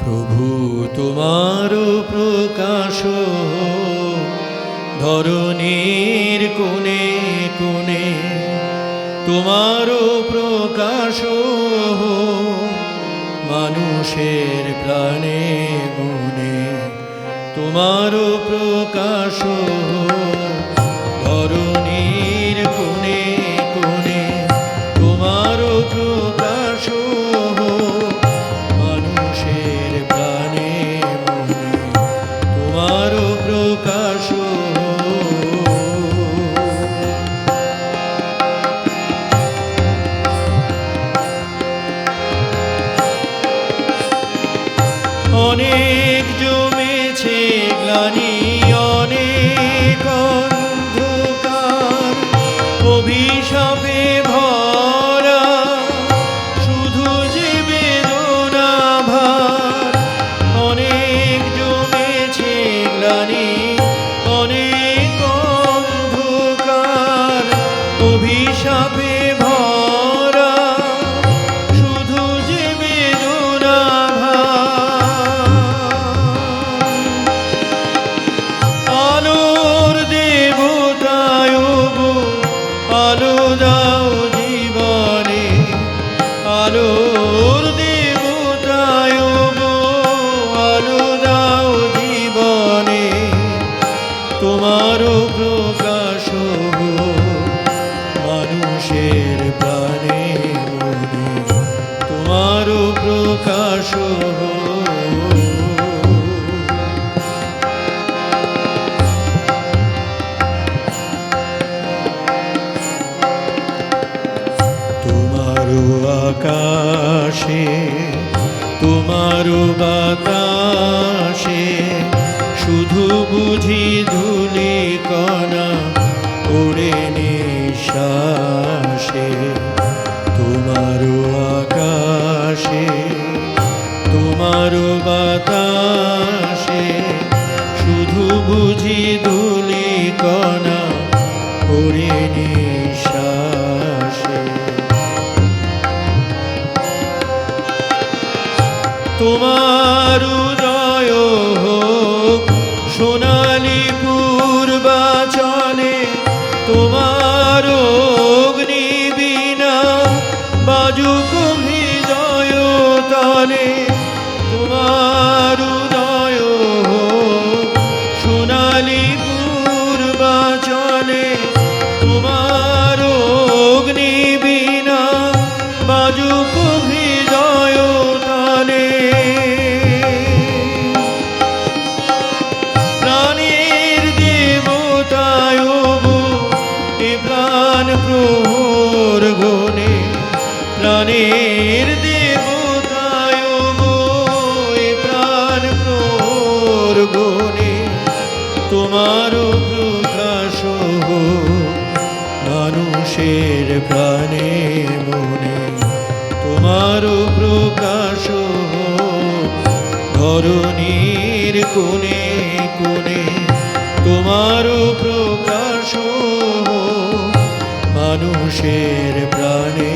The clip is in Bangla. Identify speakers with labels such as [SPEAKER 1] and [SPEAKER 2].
[SPEAKER 1] প্রভু তোমার প্রকাশ ধরণীর কোণে কোণে, তোমার প্রকাশ মানুষের প্রাণে মনে, তোমার প্রকাশ ধরণীর কোণে কোণে, তোমার প্রকাশ মানুষের প্রাণে মনে, তোমার প্রকাশ। অনেক জমেছে গ্লানি, অনেক অন্ধকার, অভিশাপে ভরা শুধু যে বেদনা ভার। অনেক জমেছে গ্লানি, অনেক অন্ধকার, অভিশাপে ভরা শুধু যে বেদনা ভার। আলোর দেবতায় গো আলো দাও জীবনে, আলোর দেবতায় গো আলো দাও জীবনে, তোমার প্রকাশ মানুষের প্রাণে মনে, তোমার প্রকাশ। তোমারও আকাশে তোমারও বাতাসে শুধু বুঝি ধূলি কণা ওড়ে নিঃশ্বাসে। তোমারও আকাশে তোমারও বাতাসে শুধু বুঝি ধূলি কণা ওড়ে নিঃশ্বাসে। তোমার উদয় হোক সোনালি পূর্বাচলে, তোমার অগ্নিবীণা বাজুক হৃদয় তলে। তোমার উদয় হোক সোনালি পূর্বাচলে, তোমার অগ্নিবীণা বাজুক হৃদয় তলে। প্রাণের দেবতায় গো এ প্রাণ প্রহর গণে, প্রাণের দেবতায় গো এ প্রাণ প্রহর গণে, তোমার প্রকাশ মানুষের প্রাণে মনে, তোমার প্রকাশ ধরণীর কোণে কোণে, তোমার প্রকাশ মানুষের প্রাণে